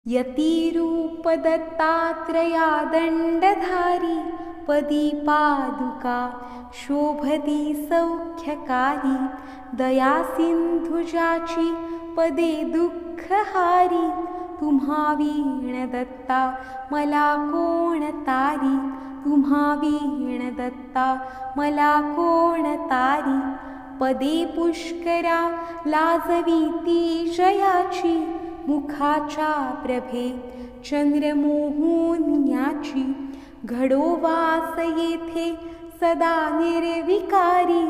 यतिरूप दत्तात्रया दण्डधारी पदी पादुका शोभती सौख्यकारी दया सिंधुजाची पदे दुःखहारी तुम्हा वीण दत्ता मला कोण तारी तुम्हा वीण दत्ता मला कोण तारी पदे पुष्करा लाजवीती जयाची मुखाच्या प्रभे चंद्रमोहून याची घडो वास येथे सदा निर्विकारी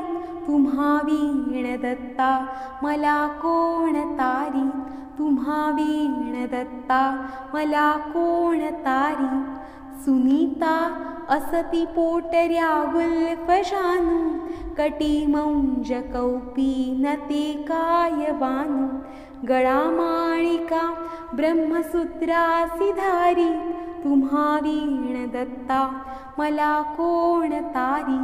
तुम्हा वीण दत्ता मला कोण तारी तुम्हा वीण दत्ता मला कोण तारी सुनीता असती पोटर्या गुल्फ जानू कटिमौंज कौपीनते कायवानु गळा माळिका ब्रह्मसूत्रासी धारी तुम्हा वीण दत्ता मला कोण तारी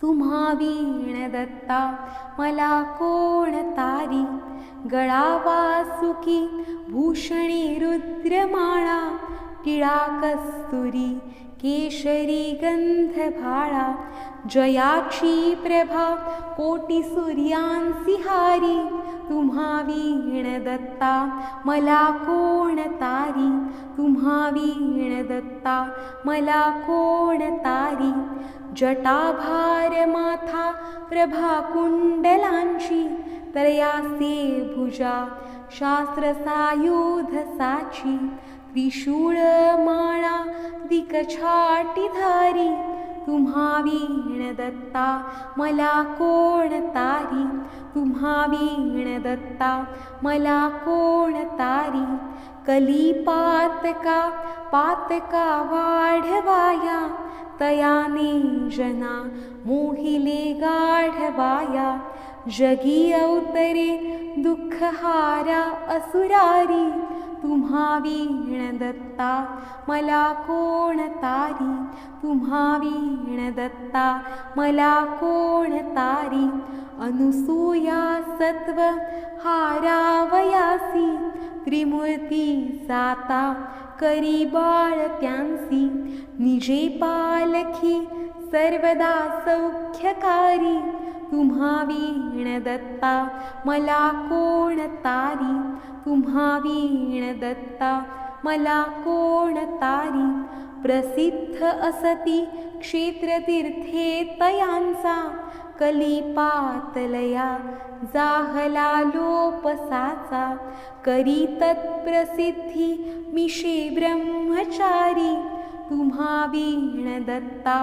तुम्हा वीण दत्ता मला कोण तारी गळा वासुकी भूषणे रुद्रमाळा टिळा कस्तुरी केशरी गंधभाळा जयाची प्रभा कोटी सूर्यांसी हारी तुम्हा वीण दत्ता मला कोण तारी तुम्हा वीण दत्ता मला कोण तारी जटाभार माथा प्रभा कुंडलांची त्रयासे भुजा शास्त्र सायुध साची त्रिशूळ माळा दिकछाटी धारी तुम्हा वीण दत्ता मला कोण तारी तुम्हा वीण दत्ता मला कोण तारी कलिपातका पातका वाढवाया तयाने जना मोहिले गाढवाया जगी अवतरे दुःखहारा असुरारी तुम्हा वीण दत्ता मला कोण तारी तुम्हा वीण दत्ता मला कोण तारी अनुसूया सत्व हारावयासी त्रिमूर्ती साता करी बाळ त्यांसी निजे पालखी सर्वदा सौख्यकारी तुम्हा वीण दत्ता मला कोण तारी तुम्हा वीण दत्ता मला कोण तारी प्रसिद्ध असती क्षेत्रतीर्थे तयांचा कलिपातलया जाहला लोपसाचा करी तत्प्रसिद्धी मिशे ब्रह्मचारी तुम्हा वीण दत्ता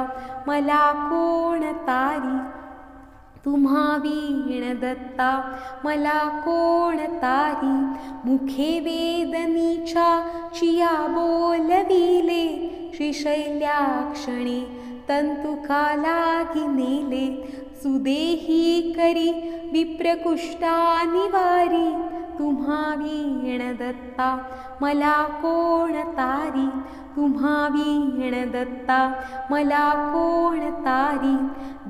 मला कोण तारी तुम्हा वीण दत्ता मला कोण तारी मुखे वेदनीच्या चिया बोलविले श्रीशैल्याक्षणे तंतुकालागी नेले सुदेही करी विप्रकुष्टा निवारी तुम्हा वीण दत्ता मला कोण तारी तुम्हा वीण दत्ता मला कोण तारी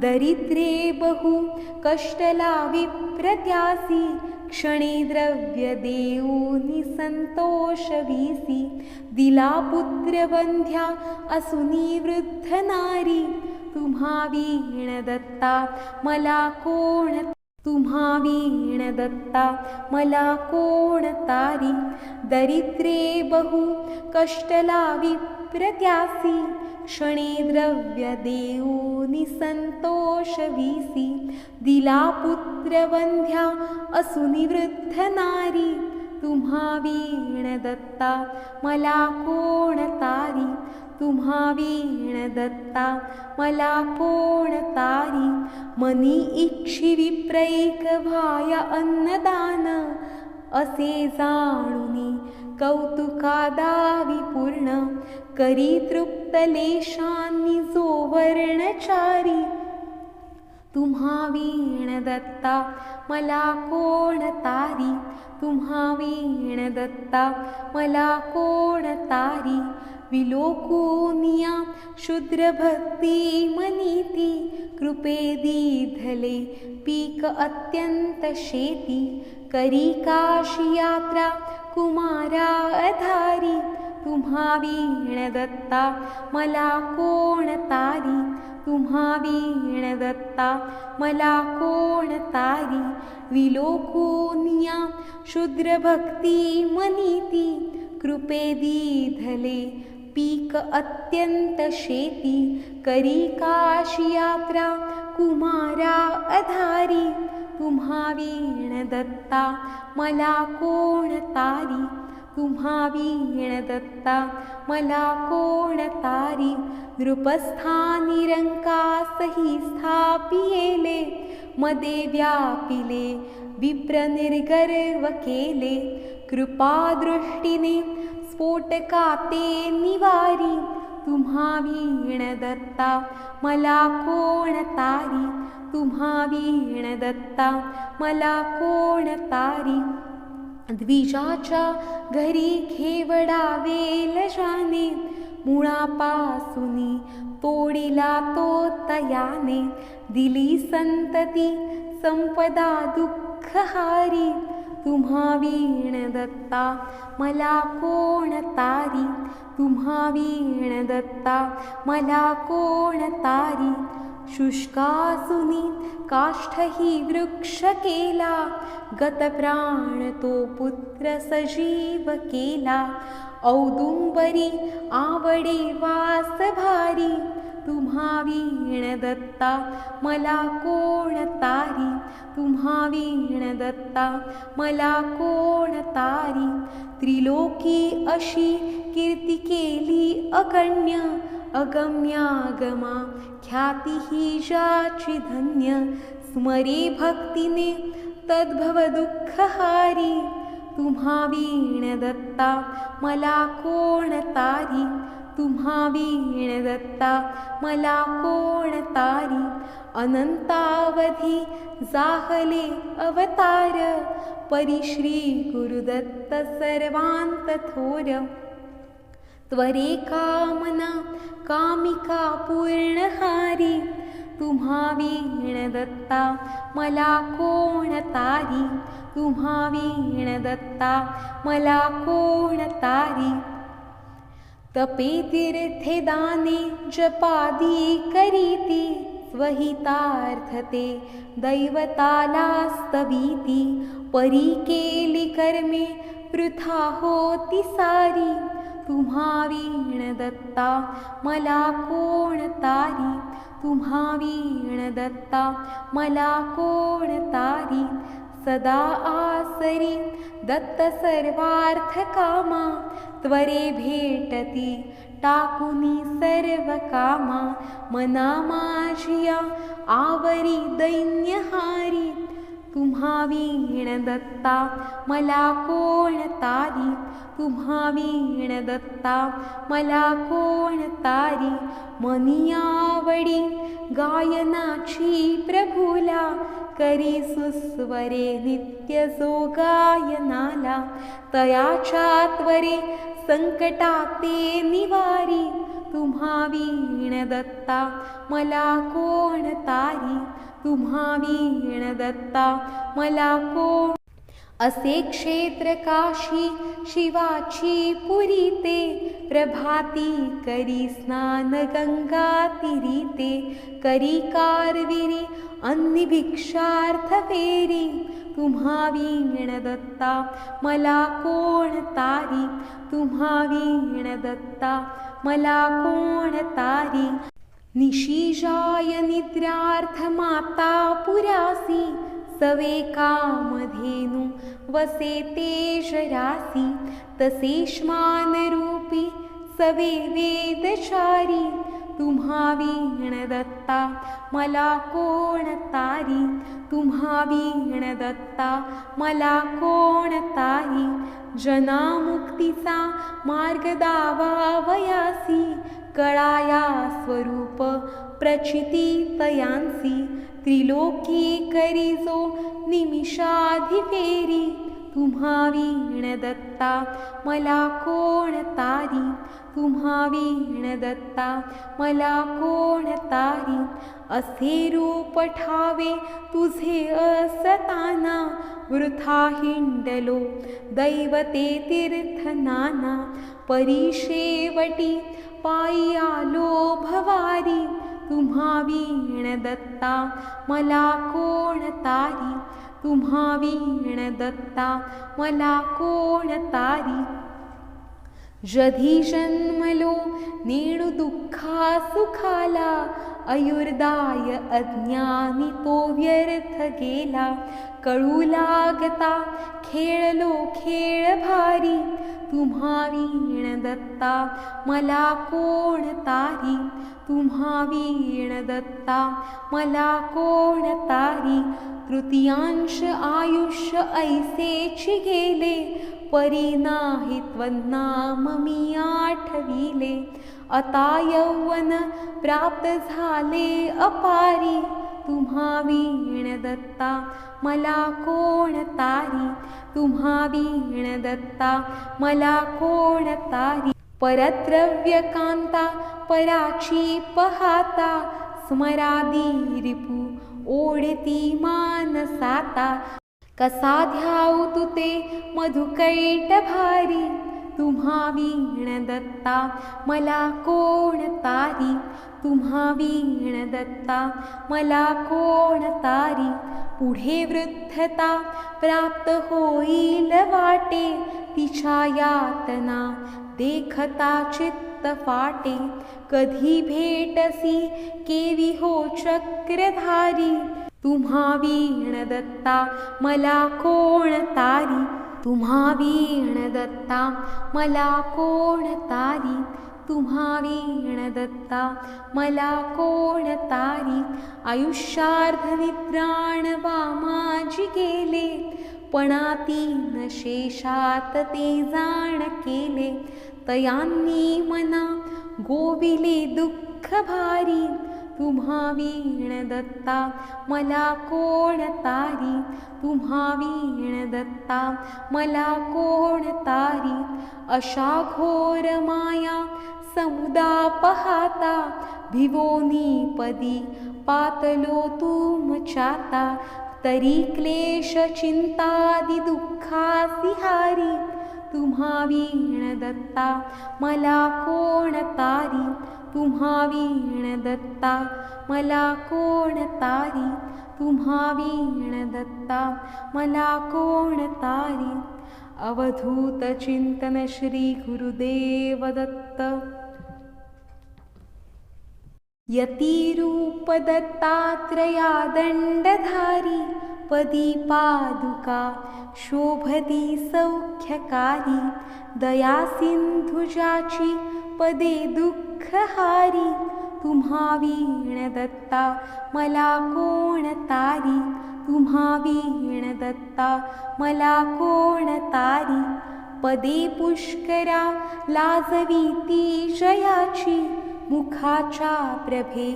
दरिद्रे बहु कष्टला विप्रत्यासी क्षणे द्रव्य देऊनी संतोष वीसी दिला पुत्र बंध्या असुनी वृद्ध नारी तुम्हा वीण दत्ता मला कोण तुम्हा वीण दत्ता मला कोण तारी दरिद्रे बहु कष्टला विप्रत्यासी क्षणे द्रव्य देऊनी संतोष वीसी दिला पुत्र वंध्या असुनी वृद्ध नारी तुम्हा वीण दत्ता मला कोण तारी तुम्हा वीण दत्ता मला कोण तारी मनी इच्छी विप्रैक भाया अन्नदान असे जाणुनी कौतुकादावी पूर्ण करी तृप्त लेशांनी जो वर्णचारी तुम्हा वीण दत्ता मला कोण तारी तुम्हा वीण दत्ता मला कोण तारी विलोकुनिया शुद्र भक्ती मनीती कृपे दीधले पीक अत्यंत शेती करी काशी यात्रा कुमारा अधारी, तुम्हा वीण दत्ता मला कोण तारी, तुम्हा वीण दत्ता मला कोण तारी. विलोकुनिया शुद्र भक्ती मनीती, कृपे दीधले पीक अत्यंत शेती. करी काशी यात्रा कुमारा अधारी, तुम्हा वीण दत्ता मला कोण तारी, तुम्हा वीण दत्ता मला कोण तारी. नृपस्थानी रंकासही स्थापियेले, मदे व्यापिले विप्र निर्गर्व केले. कृपादृष्टीने स्फोटकाते निवारी, तुम्हा वीण दत्ता मला कोण तारी, तुम्हा वीण दत्ता मला कोण तारी. द्विजाच्या घरी घेवडा वेल जाणे, मुळापासूनी तोडिला तो तयाने. दिली संतती संपदा दुःखहारी, तुम्हा वीण दत्ता मला कोण तारी, तुम्हा वीण दत्ता मला कोण तारी. शुष्कासुनी काष्ठही वृक्ष केला, गतप्राण तो पुत्र सजीव केला. औदुंबरी आवडे वास भारी, तुम्हा वीण दत्ता मला कोण तारी, तुम्हा वीण दत्ता मला कोण तारी. त्रिलोकी अशी कीर्ती केली अगण्य, अगम्यागमा ख्याती ही जाची धन्य. स्मरे भक्तीने तद्भव दुःखहारी, तुम्हा वीण दत्ता मला कोण तारी, तुम्हा वीण दत्ता मला कोण तारी. अनंतावधी जाहले अवतार, परी श्री गुरुदत्त सर्वांत थोर. त्वरे कामना कामिका पूर्णहारी, तुम्हा वीण दत्ता मला कोण तारी, तुम्हा वीण दत्ता मला कोण तारी. तपे तीर्थे दाने जपादी करीती, स्वहितार्थते दैवताला स्तवीती. परी केली कर्मे वृथा होती सारी, तुम्हा वीण दत्ता मला कोण तारी, तुम्हा वीण दत्ता मला कोण तारी. सदा आसरी दत्त सर्वार्थ कामा, त्वरे भेटती टाकुनी सर्व कामा. मना माझिया आवरी दैन्यहारी, तुम्हा वीण दत्ता मला कोण तारी, तुम्हा वीण दत्ता मला कोण तारी. मनी आवडी गायनाची प्रभुला, करी सुस्वरे नित्य जो गायनाला. तयाच्या त्वरे संकटाते निवारी, तुम्हा वीण दत्ता मला कोण तारी, तुम्हा वीण दत्ता मला कोण. असे क्षेत्र काशी शिवाची पुरी ते, प्रभाती करी स्नान गंगा तीरीते. करी कारविरी अन्नी भिक्षार्थ फेरी, तुम्हा वीण दत्ता मला कोण तारी, तुम्हा वीण दत्ता मला कोण तारी. निशिजाय निद्रार्थ माता पुरासी, सवे कामधेनु वसे तेजरासी. तसे श्मान रूपी सवे वेदचारी, तुम्हा वीण दत्ता मला कोण तारी, तुम्हा वीण दत्ता मला कोण तारी. जनामुक्तीचा मार्ग दावावयासी, कळाया स्वरूप प्रचिती तयांसी. त्रिलोकी करीजो निमिषाधी फेरी, तुम्हा वीण दत्ता मला कोण तारी, तुम्हा वीण दत्ता मला कोण तारी. असे रूप ठावे तुझे असताना, वृथा हिंडलो दैवते तीर्थ नाना परीशेवटी पायी आलो भवारी तुम्हा वीण दत्ता मला कोण तारी तुम्हा वीण दत्ता मला कोण तारी जधी जन्मलो नेणू दुःखा सुखाला आयुर्दाय अज्ञानी तो व्यर्थ गेला कळू लागता खेळलो खेळ भारी तुम्हा वीण दत्ता मला कोण तारी तुम्हा वीण दत्ता मला कोण तारी तृतीयांश आयुष्य ऐसेची गेले परी नाही त्वन्नाम मी आठविले आता यौवन प्राप्त झाले अपारी तुम्हा वीण दत्ता मला कोण तारी तुम्हा वीण दत्ता मला कोण तारी परद्रव्य कांता पराची पहाता स्मरादी रिपू ओढती मानसाता कसा ध्याऊ तुते मधुकैट भारी तुम्हा वीण दत्ता मला कोण तारी तुम्हा वीण दत्ता मला कोण तारी पुढे वृद्धता प्राप्त होईल वाटे तिच्या यातना देखता चित्त फाटे कधी भेटसी केवी हो चक्रधारी तुम्हा वीण दत्ता मला कोण तारी तुम्हा वीण दत्ता मला कोण तारी तुम्हा वीण दत्ता मला कोण तारी आयुष्यार्ध निद्राण वामाजी गेले पणातीन शेषात ते जाण केले तयांनी मना गोविले दुःख भारी तुम्हा वीण दत्ता मला कोण तारी तुम्हा वीण दत्ता मला कोण तारी अशा घोर माया समुदा पहाता भिवोनी पदी पातलो तुमच्याता तरी क्लेश चिंतादि दुःखासी हारी तुम्हा वीण दत्ता मला कोण तारी तुम्हा वीण दत्ता मला कोण तारी तुम्हा वीण दत्ता मला कोण तारी अवधूत चिंतन श्री गुरुदेव दत्त यतिरूप दत्तात्रया दंडधारी पदी पादुका शोभती सौख्यकारी दया सिंधुजाची पदे दुःखहारी तुम्हा वीण दत्ता मला कोण तारी तुम्हा वीण दत्ता मला कोण तारी पदे पुष्करा लाजवीती जयाची मुखाच्या प्रभे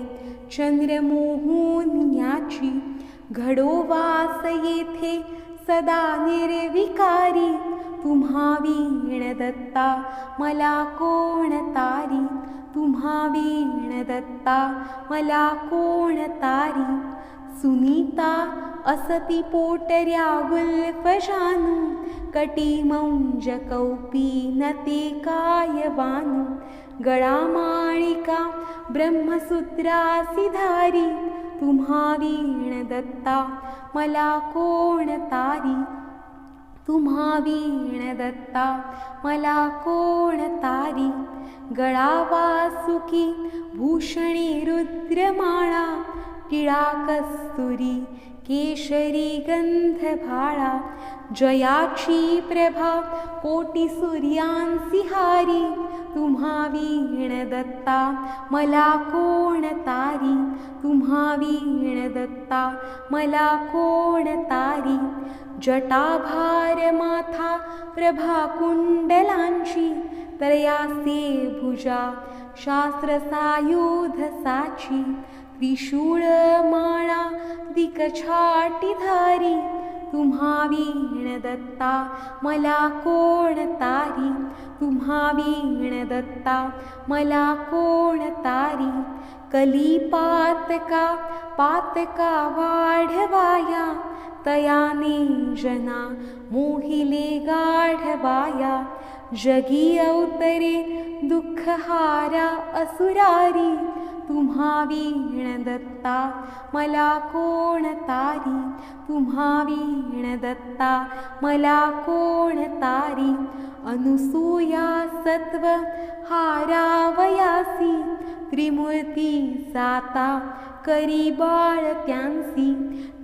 चंद्रमोहुनियाची घडो वास येथे सदा निर्विकारी तुम्हा वीण दत्ता मला कोण तारी तुम्हा वीण दत्ता मला कोण तारी सुनीता असती पोटर्या गुल्फ जानू कटी मौंज कौपीनते कायवानू गळा माळिका ब्रह्मसूत्रासी धारी तुम्हा वीण दत्ता मला कोण तारी तुम्हा वीण दत्ता मला कोण तारी गळा वासुकी भूषणे रुद्रमाळा टिळा कस्तुरी केशरी गंधभाळा जयाची प्रभा कोटी सूर्यांसी हारी तुम्हा वीण दत्ता मला कोण तारी तुम्हा वीण दत्ता मला कोण तारी जटाभार माथा प्रभा कुंडलांची त्रयासे भुजा शास्त्र सायुध साची त्रिशूळ माळा दिकछाटी धारी तुम्हा वीण दत्ता मला कोण तारी तुम्हा वीण दत्ता मला कोण तारी कलिपातका पातका वाढवाया, तयाने जना मोहिले गाढवाया, जगी अवतरे दुःखहारा असुरारी, तुम्हा वीण दत्ता मला कोण तारी, तुम्हा वीण दत्ता मला कोण तारी. अनुसूया सत्व हारावयासी, त्रिमूर्ती जाता करी बाळ त्यांसी,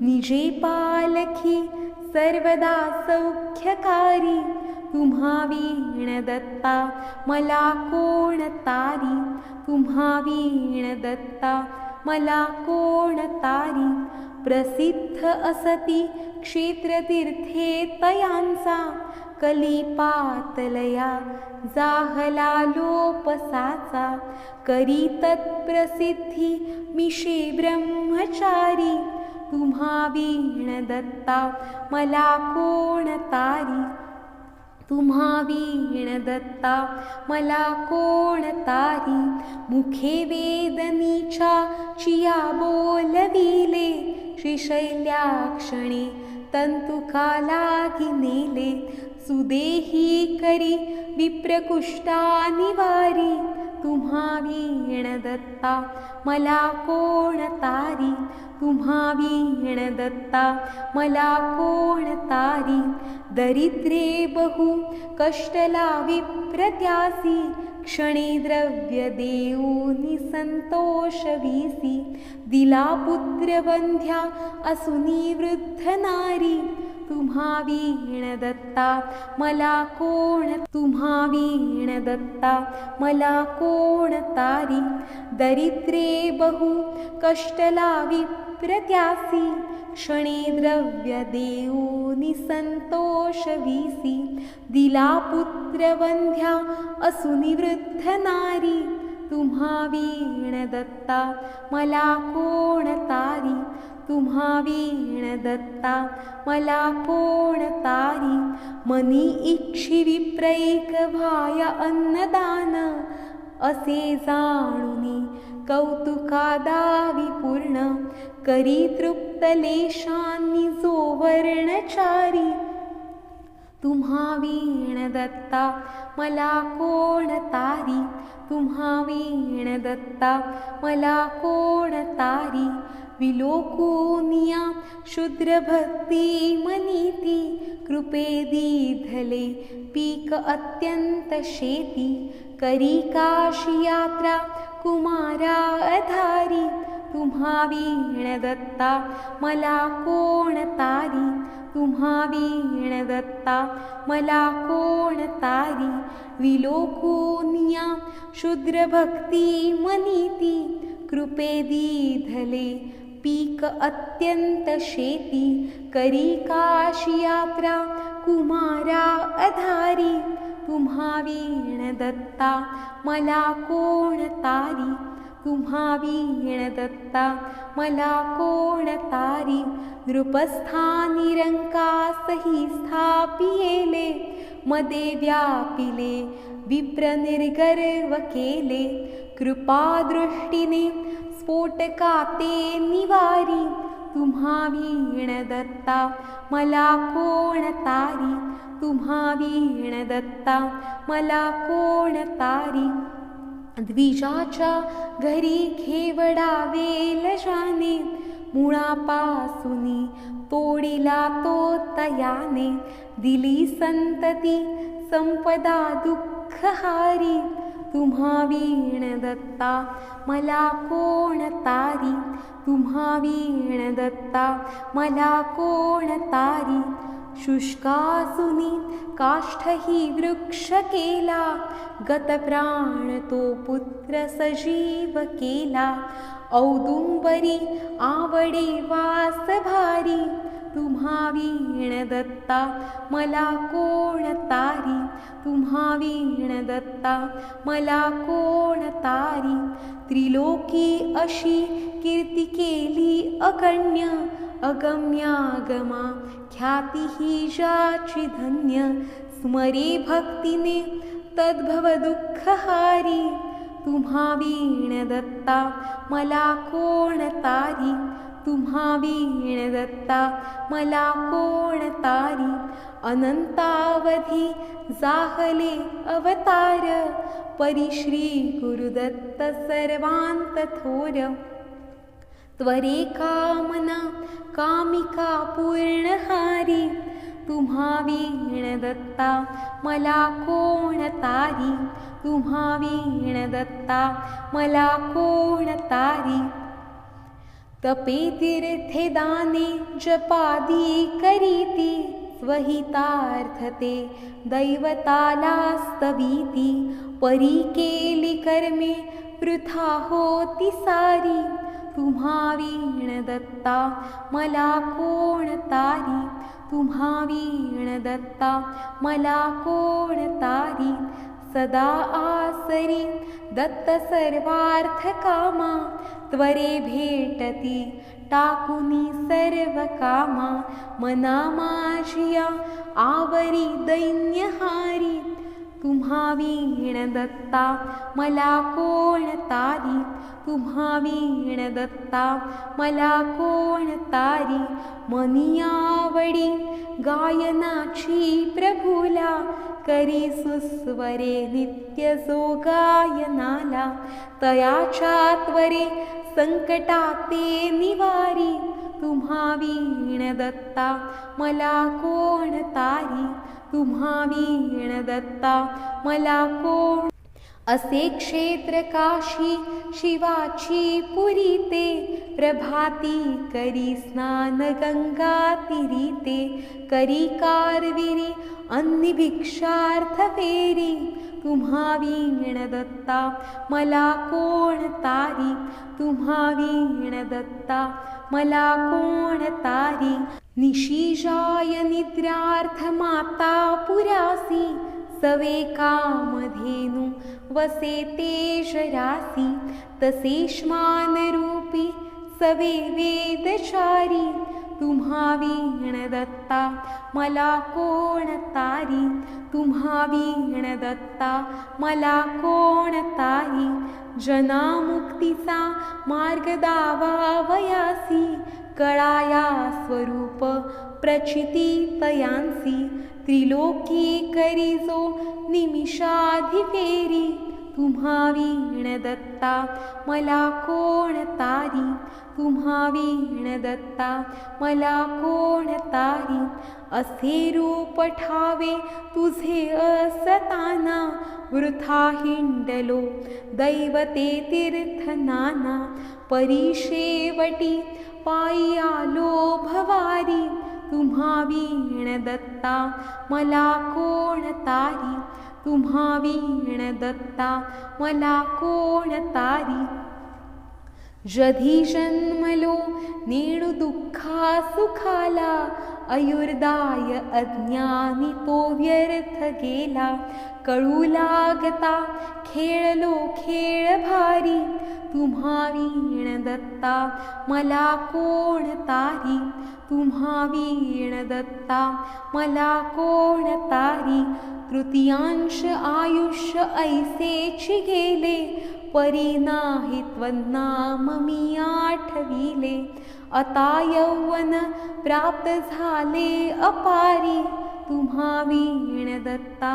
निजे पालखी सर्वदा सौख्यकारी, तुम्हा वीण दत्ता मला कोण तारी, तुम्हा वीण दत्ता मला कोण तारी. प्रसिद्ध असती क्षेत्रतीर्थे तयांचा, कलिपातलया जाहला लोपसाचा, करी तत्प्रसिद्धी मिशे ब्रह्मचारी, तुम्हा वीण दत्ता मला कोण तारी, तुम्हा वीण दत्ता मला कोण तारी. मुखे वेदनीच्या चिया बोलविले, श्रीशैल्याक्षणे तंतुका लागी नेले, सुदेही करी विप्रकुष्टा निवारी, तुम्हा वीण दत्ता मला कोण तारी, तुम्हा वीण दत्ता मला कोण तारी. दरिद्रे बहु कष्टला विप्रत्यासी, क्षणे द्रव्य देऊनी संतोष वीसी, दिला पुत्र वंध्या असुनी वृद्ध नारी, तुम्हा वीण दत्ता मला कोण, तुम्हा वीण दत्ता मला कोण तारी. दरिद्रे बहु कष्टला विप्रत्यासी, क्षणे द्रव्य देऊनी संतोष वीसी, दिला पुत्र वंध्या असुनी वृद्ध नारी, तुम्हा वीण दत्ता मला कोण तारी, तुम्हा वीण दत्ता मला कोण तारी. मनी इच्छी विप्रैक व्हाया अन्नदान, असे जाणुनी कौतुकादावी पूर्ण, करी तृप्त लेशांनी जो वर्णचारी, तुम्हा वीण दत्ता मला कोण तारी, तुम्हा वीण दत्ता मला कोण तारी. विलोकुनिया शुद्र भक्ती मनीती, कृपे दीधले पीक अत्यंत शेती, करी काशी यात्रा कुमारा अधारी, तुम्हा वीण दत्ता मला कोण तारी, तुम्हा वीण दत्ता मला कोण तारी. विलोकुनिया शुद्र भक्ती मनीती, कृपे दीधले पीक अत्यंत शेती, करी काशी यात्रा कुमारा अधारी, तुम्हा वीण दत्ता मला कोण तारी, तुम्हा वीण दत्ता मला कोण तारी. नृपस्थानी रंकासही स्थापियेले, मदे व्यापिले विप्र निर्गर्व केले, कृपादृष्टीने स्फोटका ते निवारी, तुम्हा वीण दत्ता मला कोण तारी, तुम्हा वीण दत्ता मला कोण तारी. द्विजाच्या घरी घेवडा वेल जाने, मुळापासूनी तोडिला तो तयाने, दिली संतती संपदा दुःखहारी, तुम्हा वीण दत्ता मला कोण तारी, तुम्हा वीण दत्ता मला कोण तारी. शुष्कासुनी काष्ठही वृक्ष केला, गतप्राण तो पुत्र सजीव केला, औदुंबरी आवडे वास भारी, तुम्हा वीण दत्ता मला कोण तारी, तुम्हा वीण दत्ता मला कोण तारी. त्रिलोकी अशी कीर्ती केली अगण्य, अगम्यागमा ख्याती ही जाची धन्य, स्मरे भक्तीने तद्भव दुःखहारी, तुम्हा वीण दत्ता मला कोण तारी तुम्हा वीण दत्ता मला कोण तारी अनंतावधी जाहले अवतार परिश्री गुरुदत्त सर्वांत थोर त्वरे कामना कामिका पूर्णहारी तुम्हा वीण दत्ता मला कोण तारी तुम्हा वीण दत्ता मला कोण तारी तपे तीर्थे दाने जपादी करीती स्वहितार्थते दैवताला स्तवीती परी केली कर्मे वृथा होती सारी तुम्हा वीण दत्ता मला कोण तारी तुम्हा वीण दत्ता मला कोण तारी सदा आसरी दत्त सर्वार्थ कामा त्वरे भेटती टाकुनी सर्व कामा मना माझिया आवरी दैन्यहारी तुम्हा वीण दत्ता मला कोण तारी तुम्हा वीण दत्ता मला कोण तारी मनी आवडी गायनाची प्रभुला करी सुस्वरे नित्य जो गायनाला तयाच्या त्वरे संकटाते निवारी तुम्हा वीण दत्ता मला कोण तारी तुम्हा वीण दत्ता मला कोण असे क्षेत्र काशी शिवाची पुरी ते प्रभाती करी स्नान गंगा तीरीते करी कारविरी अन्नी भिक्षार्थ फेरी तुम्हा वीण दत्ता मला कोण तारी तुम्हा वीण दत्ता मला कोण तारी निशिजाय निद्रार्थ माता पुरासी सवे कामधेनु वसे तेजरासी तसे श्मान रूपी सवे वेदचारी तुम्हा वीण दत्ता मला कोण तारी तुम्हा वीण दत्ता मला कोण तारी जनामुक्तीचा मार्ग दावावयासी कळाया स्वरूप प्रचिती तयांसी त्रिलोकी करीजो निमिषाधी फेरी तुम्हा वीण दत्ता मला कोण तारी तुम्हा वीण दत्ता मला कोण तारी असे रूप ठावे तुझे असताना वृथा हिंडलो दैवते तीर्थ नाना परिशेवटी पायी आलो भवारी तुम्हा वीण दत्ता मला कोण तारी तुम्हा वीण दत्ता मला कोण तारी जधी जन्मलो नेणू दुःखा सुखाला आयुर्दाय अज्ञानी तो व्यर्थ गेला कळू लागता खेळलो खेळ भारी तुम्हा वीण दत्ता मला कोण तारी तुम्हा वीण दत्ता मला कोण तारी तृतीयांश आयुष्य ऐसेची गेले परी नाही त्वन्नाम मी आठविले आता यौवन प्राप्त झाले अपारी तुम्हा वीण दत्ता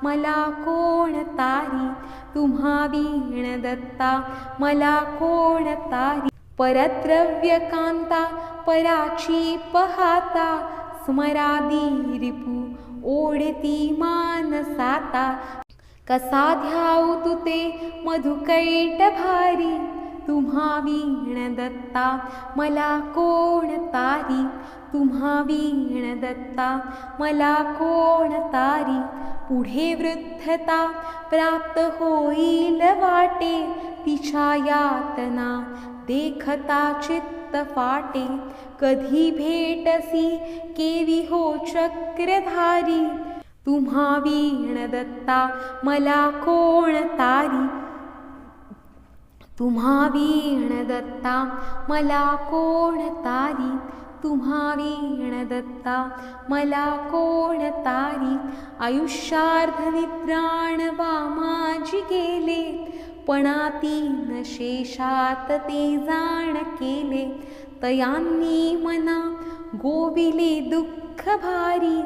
मला कोण तारी तुम्हा वीण दत्ता मला कोण तारी परद्रव्य कांता पराची पहाता स्मरादी रिपू ओढती मानसाता कसा ध्याऊ तुते मधुकैट भारी तुम्हा वीण दत्ता मला कोण तारी तुम्हा वीण दत्ता मला कोण तारी पुढे वृद्धता प्राप्त होईल वाटे तिच्या यातना देखता चित्त फाटे कधी भेटसी केवी हो चक्रधारी तुम्हा वीण दत्ता मला कोण तारी तुम्हा वीण दत्ता मला कोण तारी तुम्हा वीण दत्ता मला कोण तारी आयुष्यार्ध निद्राण माझी गेले पणातीन शेषात ते जाण केले. तयांनी मना गोविले दुःख भारी.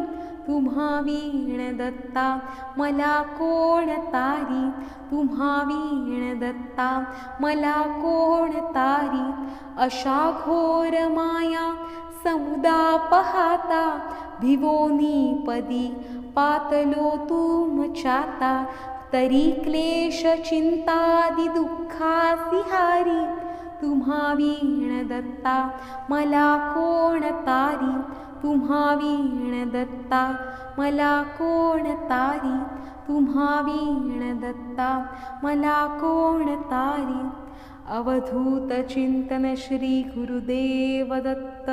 तुम्हा वीण दत्ता मला कोण तारी. तुम्हा वीण दत्ता मला कोण तारी. अशा घोर माया समुदा पहाता. भिवोनी पदी पातलो तुमच्याता. तरी क्लेश चिंतादि दुःखासी हारी. तुम्हा वीण दत्ता मला कोण तारी. तुम्हा वीण दत्ता मला कोण तारी. तुम्हा वीण दत्ता मला कोण तारी. अवधूत चिंतन श्री गुरुदेव दत्त.